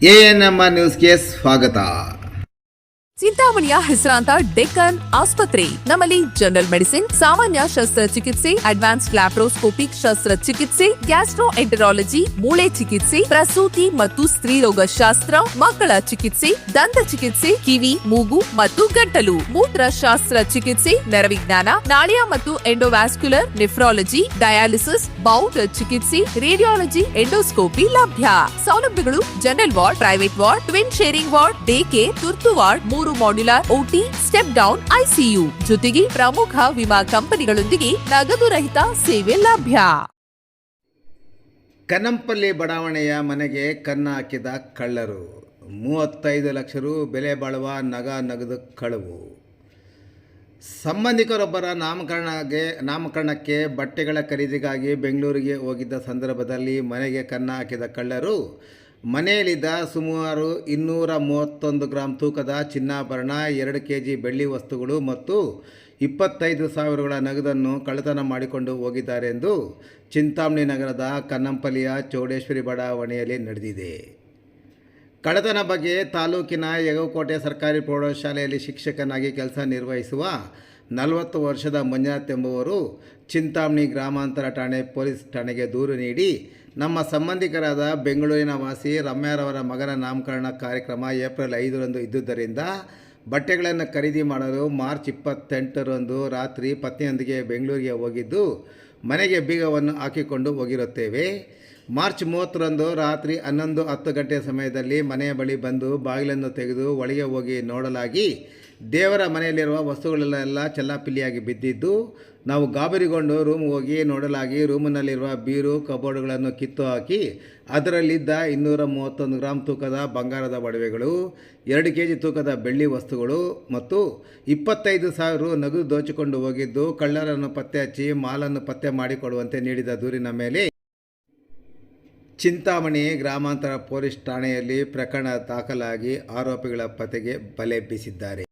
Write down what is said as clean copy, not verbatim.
ANM ನ್ಯೂಸ್ಗೆ ಸ್ವಾಗತ. ಚಿಂತಾಮಣಿಯ ಹೆಸರಾಂತ ಡೆಕ್ಕನ್ ಆಸ್ಪತ್ರೆ. ನಮ್ಮಲ್ಲಿ ಜನರಲ್ ಮೆಡಿಸಿನ್, ಸಾಮಾನ್ಯ ಶಸ್ತ್ರಚಿಕಿತ್ಸೆ, ಅಡ್ವಾನ್ಸ್ ಲ್ಯಾಪ್ರೋಸ್ಕೋಪಿಕ್ ಶಸ್ತ್ರಚಿಕಿತ್ಸೆ, ಗ್ಯಾಸ್ಟ್ರೋ ಎಂಟರಾಲಜಿ, ಮೂಳೆ ಚಿಕಿತ್ಸೆ, ಪ್ರಸೂತಿ ಮತ್ತು ಸ್ತ್ರೀರೋಗ ಶಾಸ್ತ್ರ, ಮಕ್ಕಳ ಚಿಕಿತ್ಸೆ, ದಂತ ಚಿಕಿತ್ಸೆ, ಕಿವಿ, ಮೂಗು ಮತ್ತು ಗಂಟಲು, ಮೂತ್ರಶಾಸ್ತ್ರ ಚಿಕಿತ್ಸೆ, ನರವಿಜ್ಞಾನ, ನಾಳಿಯ ಮತ್ತು ಎಂಡೋವ್ಯಾಸ್ಕ್ಯುಲರ್, ನೆಫ್ರಾಲಜಿ, ಡಯಾಲಿಸಿಸ್, ಬೌಲ್ ಚಿಕಿತ್ಸೆ, ರೇಡಿಯಾಲಜಿ, ಎಂಡೋಸ್ಕೋಪಿ ಲಭ್ಯ. ಸೌಲಭ್ಯಗಳು: general ward, private ward, twin sharing ward, day care, ತುರ್ತು ward, 3 modular OT, step down ICU, ಜೊತೆಗೆ ಪ್ರಮುಖ ವಿಮಾ ಕಂಪನಿಗಳೊಂದಿಗೆ ನಗದು ರಹಿತ ಸೇವೆ ಲಭ್ಯ. ಕನ್ನಂಪಲ್ಲಿ ಬಡಾವಣೆಯ ಮನೆಗೆ ಕನ್ನ ಹಾಕಿದ ಕಳ್ಳರು. 35 ಲಕ್ಷ ರು ಬೆಲೆ ಬಾಳುವ ನಗದು ಕಳವು. ಸಂಬಂಧಿಕರೊಬ್ಬರ ನಾಮಕರಣಕ್ಕೆ ಬಟ್ಟೆಗಳ ಖರೀದಿಗಾಗಿ ಬೆಂಗಳೂರಿಗೆ ಹೋಗಿದ್ದ ಸಂದರ್ಭದಲ್ಲಿ ಮನೆಗೆ ಕನ್ನ ಹಾಕಿದ ಕಳ್ಳರು ಮನೆಯಲ್ಲಿದ್ದ ಸುಮಾರು 231 ಗ್ರಾಂ ತೂಕದ ಚಿನ್ನಾಭರಣ, 2 ಕೆಜಿ ಬೆಳ್ಳಿ ವಸ್ತುಗಳು ಮತ್ತು 25,000 ನಗದನ್ನು ಕಳ್ಳತನ ಮಾಡಿಕೊಂಡು ಹೋಗಿದ್ದಾರೆ ಎಂದು ಚಿಂತಾಮಣಿ ನಗರದ ಕನ್ನಂಪಲ್ಲಿಯ ಚೌಡೇಶ್ವರಿ ಬಡಾವಣೆಯಲ್ಲಿ ನಡೆದಿದೆ. ಕಳ್ಳತನ ಬಗ್ಗೆ ತಾಲೂಕಿನ ಯಗವಕೋಟೆ ಸರ್ಕಾರಿ ಪ್ರೌಢಶಾಲೆಯಲ್ಲಿ ಶಿಕ್ಷಕನಾಗಿ ಕೆಲಸ ನಿರ್ವಹಿಸುವ 40 ವರ್ಷದ ಮಂಜುನಾಥ್ ಎಂಬುವರು ಚಿಂತಾಮಣಿ ಗ್ರಾಮಾಂತರ ಠಾಣೆ ಪೊಲೀಸ್ ಠಾಣೆಗೆ ದೂರು ನೀಡಿ, ನಮ್ಮ ಸಂಬಂಧಿಕರಾದ ಬೆಂಗಳೂರಿನ ವಾಸಿ ರಮ್ಯಾರವರ ಮಗನ ನಾಮಕರಣ ಕಾರ್ಯಕ್ರಮ ಏಪ್ರಿಲ್ 5ರಂದು ಇದ್ದುದರಿಂದ ಬಟ್ಟೆಗಳನ್ನು ಖರೀದಿ ಮಾಡಲು ಮಾರ್ಚ್ 28ರಂದು ರಾತ್ರಿ ಪತ್ನಿಯೊಂದಿಗೆ ಬೆಂಗಳೂರಿಗೆ ಹೋಗಿದ್ದು ಮನೆಗೆ ಬೀಗವನ್ನು ಹಾಕಿಕೊಂಡು ಹೋಗಿರುತ್ತೇವೆ. ಮಾರ್ಚ್ 30ರಂದು ರಾತ್ರಿ 11:10 ಗಂಟೆ ಸಮಯದಲ್ಲಿ ಮನೆಯ ಬಳಿ ಬಂದು ಬಾಗಿಲನ್ನು ತೆಗೆದು ಒಳಗೆ ಹೋಗಿ ನೋಡಲಾಗಿ ದೇವರ ಮನೆಯಲ್ಲಿರುವ ವಸ್ತುಗಳೆಲ್ಲ ಚೆಲ್ಲಾಪಿಲ್ಲಿಯಾಗಿ ಬಿದ್ದಿದ್ದು, ನಾವು ಗಾಬರಿಗೊಂಡು ರೂಮ್ ಹೋಗಿ ನೋಡಲಾಗಿ ರೂಮಿನಲ್ಲಿರುವ ಬೀರು ಕಬೋರ್ಡ್ಗಳನ್ನು ಕಿತ್ತು ಹಾಕಿ ಅದರಲ್ಲಿದ್ದ 231 ಗ್ರಾಂ ತೂಕದ ಬಂಗಾರದ ಒಡವೆಗಳು, 2 ಕೆಜಿ ತೂಕದ ಬೆಳ್ಳಿ ವಸ್ತುಗಳು ಮತ್ತು 25,000 ರು ನಗದು ದೋಚಿಕೊಂಡು ಹೋಗಿದ್ದು ಕಳ್ಳರನ್ನು ಪತ್ತೆ ಹಚ್ಚಿ ಮಾಲನ್ನು ಪತ್ತೆ ಮಾಡಿಕೊಡುವಂತೆ ನೀಡಿದ ದೂರಿನ ಮೇಲೆ ಚಿಂತಾಮಣಿ ಗ್ರಾಮಾಂತರ ಪೊಲೀಸ್ ಠಾಣೆಯಲ್ಲಿ ಪ್ರಕರಣ ದಾಖಲಾಗಿ ಆರೋಪಿಗಳ ಪತ್ತೆಗೆ ಬಲೆ ಬೀಸಿದ್ದಾರೆ.